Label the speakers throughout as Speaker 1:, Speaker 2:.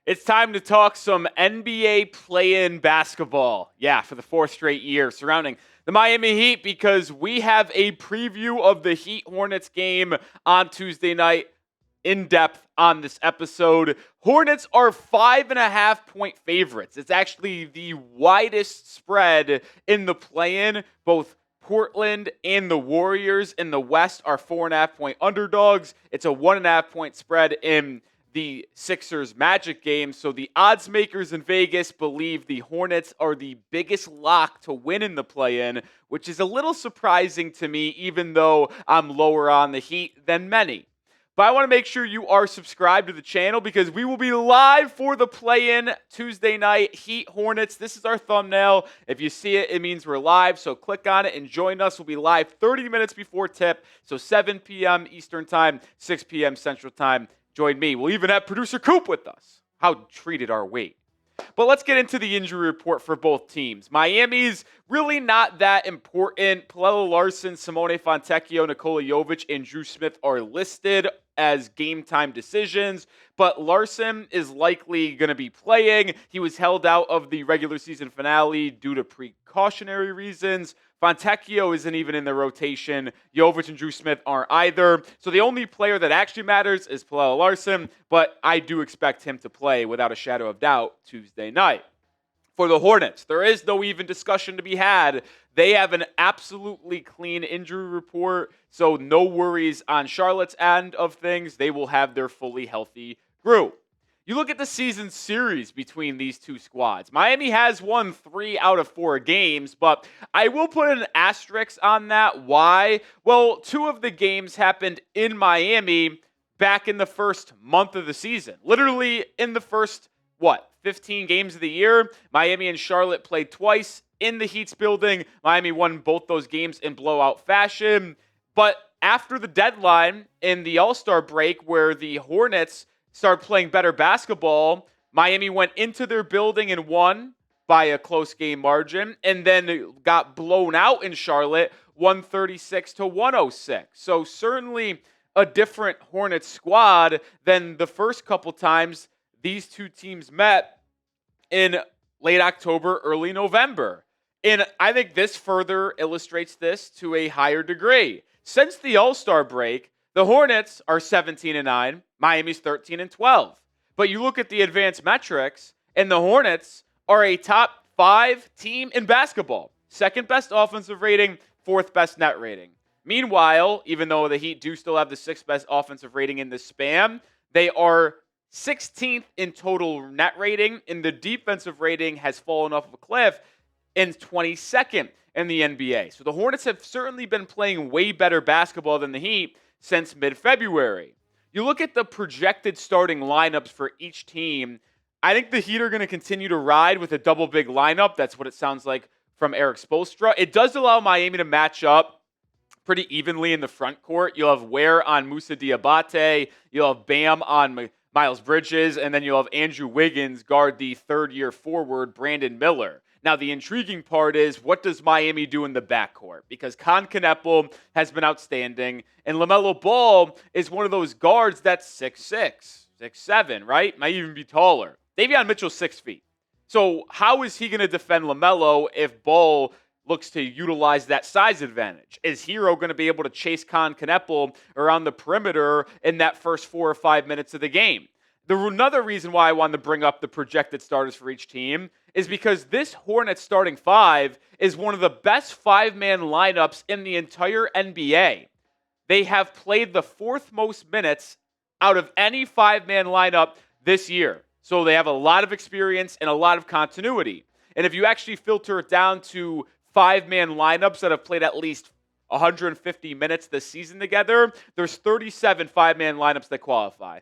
Speaker 1: It's time to talk some NBA play-in basketball. Yeah, for the fourth straight year surrounding the Miami Heat because we have a preview of the Heat Hornets game on Tuesday night in depth on this episode. Hornets are 5.5-point favorites. It's actually the widest spread in the play-in. Both Portland and the Warriors in the West are 4.5-point underdogs. It's a 1.5-point spread in the Sixers Magic game. So the odds makers in Vegas believe the Hornets are the biggest lock to win in the play-in, which is a little surprising to me, even though I'm lower on the Heat than many. But I want to make sure you are subscribed to the channel because we will be live for the play-in Tuesday night, Heat Hornets. This is our thumbnail. If you see it, it means we're live. So click on it and join us. We'll be live 30 minutes before tip. So 7 p.m. Eastern Time, 6 p.m. Central Time. Join me. We'll even have producer Coop with us. How treated are we? But let's get into the injury report for both teams. Miami's really not that important. Pelle, Larsson, Simone, Fontecchio, Nikola Jovic, and Dru Smith are listed as game time decisions, but Larsson is likely going to be playing. He was held out of the regular season finale due to precautionary reasons. Fontecchio isn't even in the rotation. Jovic and Dru Smith aren't either. So the only player that actually matters is Pelle Larsson, but I do expect him to play without a shadow of doubt Tuesday night. For the Hornets, there is no even discussion to be had. They have an absolutely clean injury report, so no worries on Charlotte's end of things. They will have their fully healthy group. You look at the season series between these two squads. Miami has won 3 out of 4 games, but I will put an asterisk on that. Why? Well, 2 of the games happened in Miami back in the first month of the season. Literally in the first, 15 games of the year. Miami and Charlotte played twice in the Heat's building. Miami won both those games in blowout fashion. But after the deadline in the All-Star break where the Hornets started playing better basketball, Miami went into their building and won by a close game margin and then got blown out in Charlotte 136-106. So certainly a different Hornets squad than the first couple times these two teams met in late October, early November. And I think this further illustrates this to a higher degree. Since the All-Star break, the Hornets are 17-9, Miami's 13-12. But you look at the advanced metrics, and the Hornets are a top 5 team in basketball. Second best offensive rating, 4th best net rating. Meanwhile, even though the Heat do still have the 6th best offensive rating in the span, they are 16th in total net rating, and the defensive rating has fallen off of a cliff and 22nd in the NBA. So the Hornets have certainly been playing way better basketball than the Heat since mid-February. You look at the projected starting lineups for each team, I think the Heat are going to continue to ride with a double big lineup. That's what it sounds like from Eric Spoelstra. It does allow Miami to match up pretty evenly in the front court. You'll have Ware on Moussa Diabate. You'll have Bam on Miles Bridges, and then you'll have Andrew Wiggins guard the third-year forward, Brandon Miller. Now, the intriguing part is, what does Miami do in the backcourt? Because Canepa has been outstanding, and LaMelo Ball is one of those guards that's 6'6", 6'7", right? Might even be taller. Davion Mitchell's 6 feet. So how is he going to defend LaMelo if Ball looks to utilize that size advantage? Is Hero going to be able to chase Canepa around the perimeter in that first 4 or 5 minutes of the game? Another reason why I wanted to bring up the projected starters for each team is because this Hornets starting 5 is one of the best 5-man lineups in the entire NBA. They have played the 4th most minutes out of any 5-man lineup this year. So they have a lot of experience and a lot of continuity. And if you actually filter it down to 5-man lineups that have played at least 150 minutes this season together, there's 37 5-man lineups that qualify.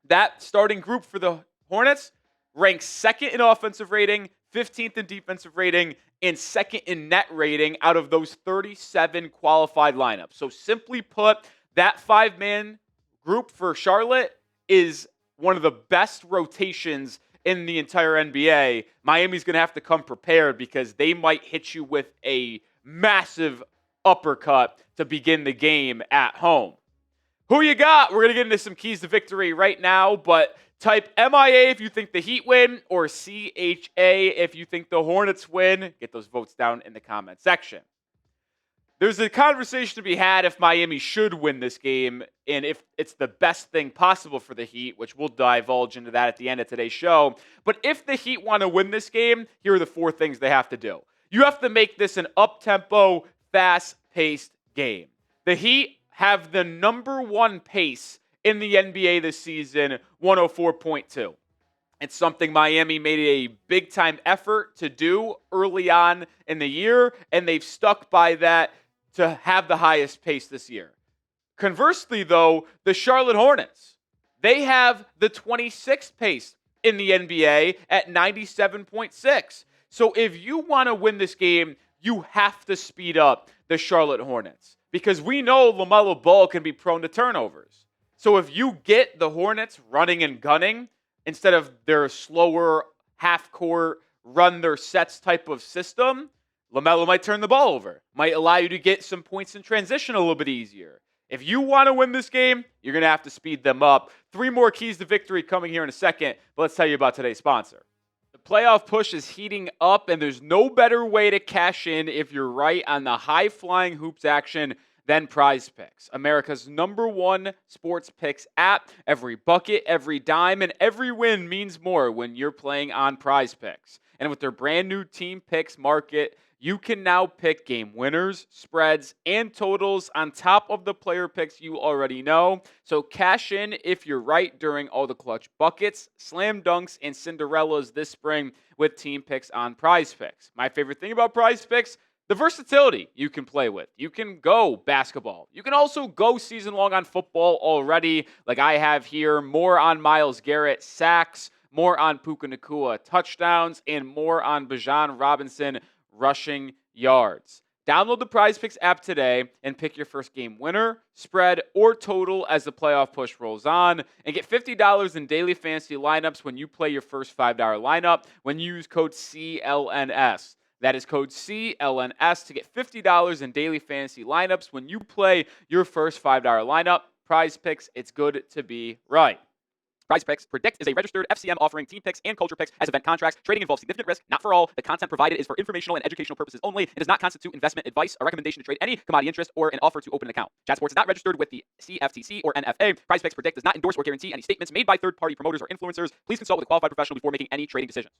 Speaker 1: That starting group for the Hornets ranks 2nd in offensive rating, 15th in defensive rating, and 2nd in net rating out of those 37 qualified lineups. So simply put, that 5-man group for Charlotte is one of the best rotations in the entire NBA. Miami's going to have to come prepared because they might hit you with a massive uppercut to begin the game at home. Who you got? We're going to get into some keys to victory right now, but type MIA if you think the Heat win or CHA if you think the Hornets win. Get those votes down in the comment section. There's a conversation to be had if Miami should win this game and if it's the best thing possible for the Heat, which we'll divulge into that at the end of today's show. But if the Heat want to win this game, here are the 4 things they have to do. You have to make this an up-tempo, fast-paced game. The Heat have the number 1 pace in the NBA this season, 104.2. It's something Miami made a big-time effort to do early on in the year, and they've stuck by that to have the highest pace this year. Conversely, though, the Charlotte Hornets, they have the 26th pace in the NBA at 97.6. So if you want to win this game, you have to speed up the Charlotte Hornets because we know LaMelo Ball can be prone to turnovers. So if you get the Hornets running and gunning instead of their slower half-court run their sets type of system, LaMelo might turn the ball over, might allow you to get some points in transition a little bit easier. If you want to win this game, you're going to have to speed them up. 3 more keys to victory coming here in a second, but let's tell you about today's sponsor. The playoff push is heating up, and there's no better way to cash in if you're right on the high-flying hoops action than Prize Picks, America's #1 sports picks app. Every bucket, every dime, and every win means more when you're playing on Prize Picks. And with their brand new Team Picks market, you can now pick game winners, spreads, and totals on top of the player picks you already know. So cash in if you're right during all the clutch buckets, slam dunks, and Cinderellas this spring with Team Picks on Prize Picks. My favorite thing about Prize Picks, the versatility you can play with. You can go basketball. You can also go season long on football already, like I have here. More on Myles Garrett sacks, more on Puka Nacua touchdowns, and more on Bijan Robinson rushing yards. Download the Prize Picks app today and pick your first game winner, spread, or total as the playoff push rolls on. And get $50 in daily fantasy lineups when you play your first $5 lineup when you use code CLNS. That is code CLNS to get $50 in daily fantasy lineups when you play your first $5 lineup. Prize Picks, it's good to be right. Prize Picks Predict is a registered FCM offering team picks and culture picks as event contracts. Trading involves significant risk, not for all. The content provided is for informational and educational purposes only. It does not constitute investment advice, a recommendation to trade any commodity interest, or an offer to open an account. Chat Sports is not registered with the CFTC or NFA. Prize Picks Predict does not endorse or guarantee any statements made by third-party promoters or influencers. Please consult with a qualified professional before making any trading decisions.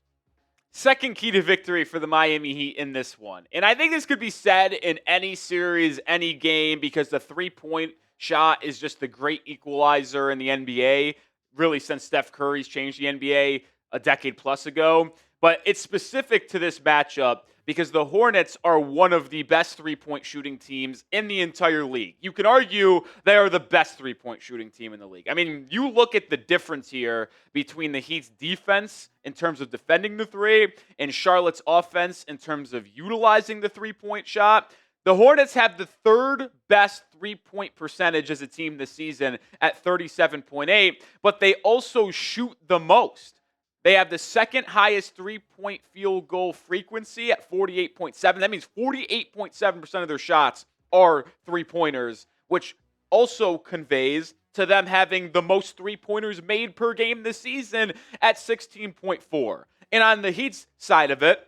Speaker 1: Second key to victory for the Miami Heat in this one. And I think this could be said in any series, any game, because the three-point shot is just the great equalizer in the NBA, really since Steph Curry's changed the NBA a decade plus ago. But it's specific to this matchup because the Hornets are one of the best three-point shooting teams in the entire league. You could argue they are the best three-point shooting team in the league. I mean, you look at the difference here between the Heat's defense in terms of defending the three and Charlotte's offense in terms of utilizing the three-point shot. The Hornets have the 3rd best three-point percentage as a team this season at 37.8, but they also shoot the most. They have the 2nd highest three-point field goal frequency at 48.7. That means 48.7% of their shots are three-pointers, which also conveys to them having the most three-pointers made per game this season at 16.4. And on the Heat's side of it,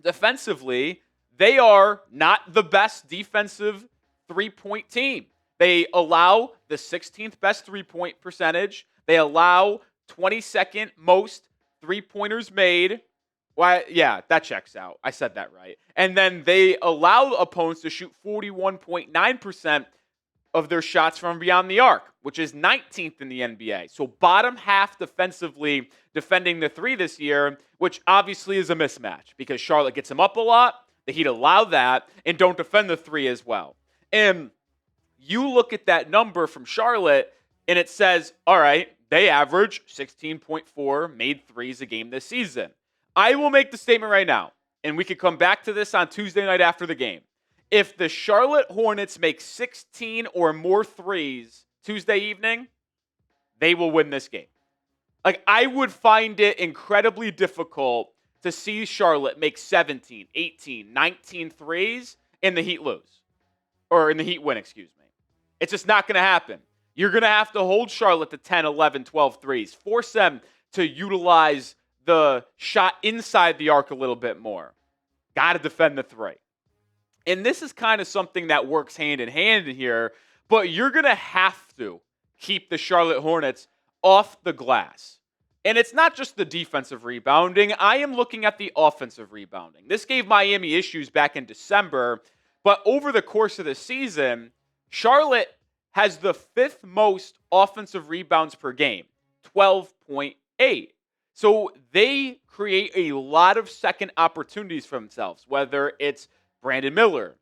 Speaker 1: defensively, they are not the best defensive three-point team. They allow the 16th best three-point percentage. They allow 22nd most three-pointers made. Well, yeah, that checks out. I said that right. And then they allow opponents to shoot 41.9% of their shots from beyond the arc, which is 19th in the NBA. So bottom half defensively defending the three this year, which obviously is a mismatch because Charlotte gets them up a lot. The Heat allow that and don't defend the three as well. And you look at that number from Charlotte, and it says, all right, they average 16.4 made threes a game this season. I will make the statement right now, and we could come back to this on Tuesday night after the game. If the Charlotte Hornets make 16 or more threes Tuesday evening, they will win this game. Like, I would find it incredibly difficult to see Charlotte make 17, 18, 19 threes and the Heat lose. Or in the Heat win, excuse me. It's just not going to happen. You're going to have to hold Charlotte to 10, 11, 12 threes. Force them to utilize the shot inside the arc a little bit more. Got to defend the three. And this is kind of something that works hand in hand here, but you're going to have to keep the Charlotte Hornets off the glass. And it's not just the defensive rebounding. I am looking at the offensive rebounding. This gave Miami issues back in December, but over the course of the season, Charlotte has the 5th most offensive rebounds per game, 12.8. So they create a lot of second opportunities for themselves, whether it's Brandon Miller,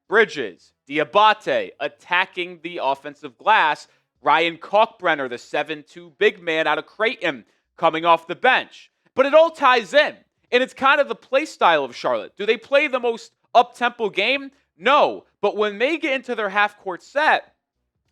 Speaker 1: Bridges, Diabate attacking the offensive glass, Ryan Kalkbrenner, the 7'2 big man out of Creighton, coming off the bench. But it all ties in, and it's kind of the play style of Charlotte. Do they play the most up-tempo game? No, but when they get into their half-court set,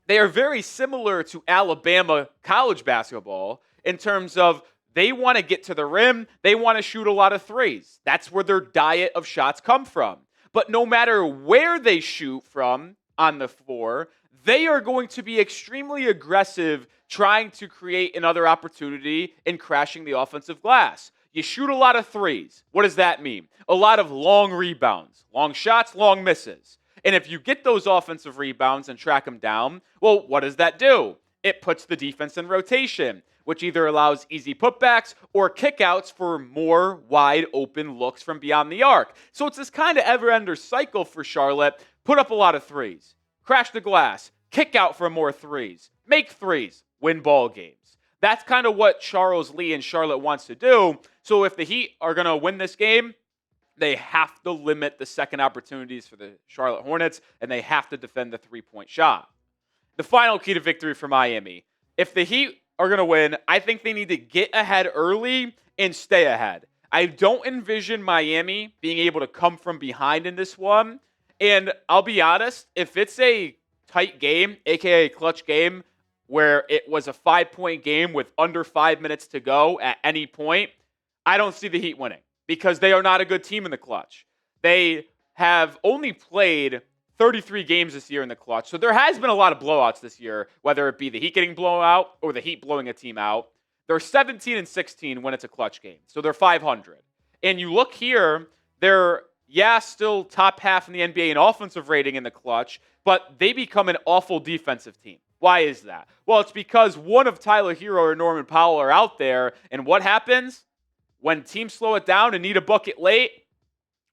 Speaker 1: they are very similar to Alabama college basketball in terms of they want to get to the rim, they want to shoot a lot of threes. That's where their diet of shots come from. But no matter where they shoot from on the floor, they are going to be extremely aggressive trying to create another opportunity and crashing the offensive glass. You shoot a lot of threes. What does that mean? A lot of long rebounds, long shots, long misses. And if you get those offensive rebounds and track them down, well, what does that do? It puts the defense in rotation, which either allows easy putbacks or kickouts for more wide open looks from beyond the arc. So it's this kind of ever-ender cycle for Charlotte. Put up a lot of threes, crash the glass, kick out for more threes, make threes, win ball games. That's kind of what Charles Lee and Charlotte wants to do. So if the Heat are going to win this game, they have to limit the second opportunities for the Charlotte Hornets, and they have to defend the three-point shot. The final key to victory for Miami. If the Heat are going to win, I think they need to get ahead early and stay ahead. I don't envision Miami being able to come from behind in this one. And I'll be honest, if it's a tight game, aka a clutch game, where it was a 5-point game with under 5 minutes to go at any point, I don't see the Heat winning because they are not a good team in the clutch. They have only played 33 games this year in the clutch. So there has been a lot of blowouts this year, whether it be the Heat getting blown out or the Heat blowing a team out. They're 17-16 when it's a clutch game. So they're 500. And you look here, they're, still top half in the NBA in offensive rating in the clutch, but they become an awful defensive team. Why is that? Well, it's because one of Tyler Hero or Norman Powell are out there, and what happens? When teams slow it down and need a bucket late,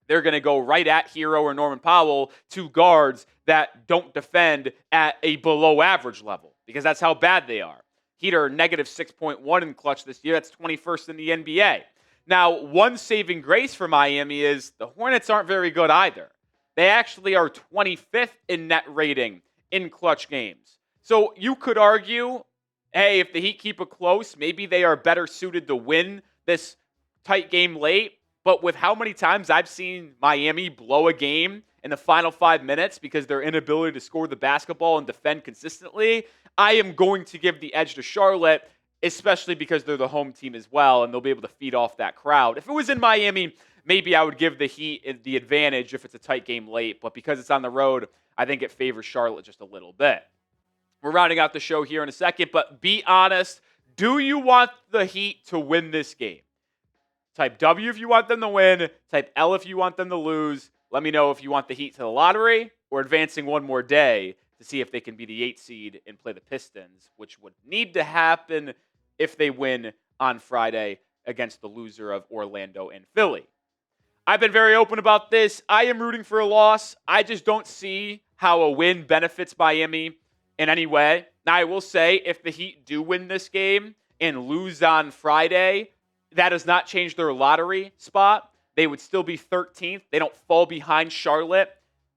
Speaker 1: they're going to go right at Hero or Norman Powell, two guards that don't defend at a below average level because that's how bad they are. Heat are negative 6.1 in clutch this year. That's 21st in the NBA. Now, one saving grace for Miami is the Hornets aren't very good either. They actually are 25th in net rating in clutch games. So you could argue, hey, if the Heat keep it close, maybe they are better suited to win this tight game late. But with how many times I've seen Miami blow a game in the final 5 minutes because their inability to score the basketball and defend consistently, I am going to give the edge to Charlotte, especially because they're the home team as well, and they'll be able to feed off that crowd. If it was in Miami, maybe I would give the Heat the advantage if it's a tight game late. But because it's on the road, I think it favors Charlotte just a little bit. We're rounding out the show here in a second, but be honest. Do you want the Heat to win this game? Type W if you want them to win. Type L if you want them to lose. Let me know if you want the Heat to the lottery or advancing one more day to see if they can be the 8th seed and play the Pistons, which would need to happen if they win on Friday against the loser of Orlando and Philly. I've been very open about this. I am rooting for a loss. I just don't see how a win benefits Miami in any way. Now, I will say if the Heat do win this game and lose on Friday, that does not change their lottery spot. They would still be 13th. They don't fall behind Charlotte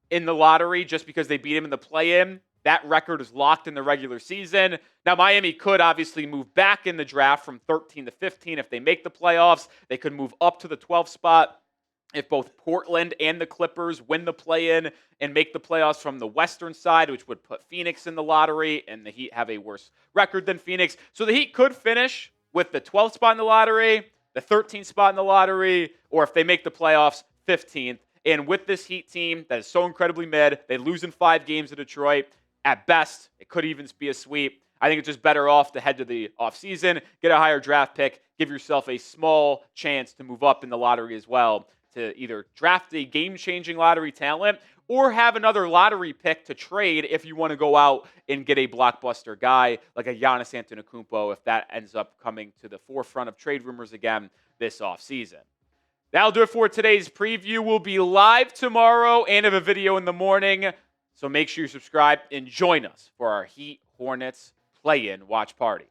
Speaker 1: in the lottery just because they beat them in the play-in. That record is locked in the regular season. Now, Miami could obviously move back in the draft from 13 to 15 if they make the playoffs. They could move up to the 12th spot if both Portland and the Clippers win the play-in and make the playoffs from the western side, which would put Phoenix in the lottery, and the Heat have a worse record than Phoenix. So the Heat could finish with the 12th spot in the lottery, the 13th spot in the lottery, or if they make the playoffs, 15th. And with this Heat team that is so incredibly mid, they lose in 5 games to Detroit At best, it could even be a sweep. I think it's just better off to head to the offseason, get a higher draft pick, give yourself a small chance to move up in the lottery as well, to either draft a game-changing lottery talent or have another lottery pick to trade if you want to go out and get a blockbuster guy like a Giannis Antetokounmpo if that ends up coming to the forefront of trade rumors again this offseason. That'll do it for today's preview. We'll be live tomorrow and have a video in the morning, so make sure you subscribe and join us for our Heat Hornets play-in watch party.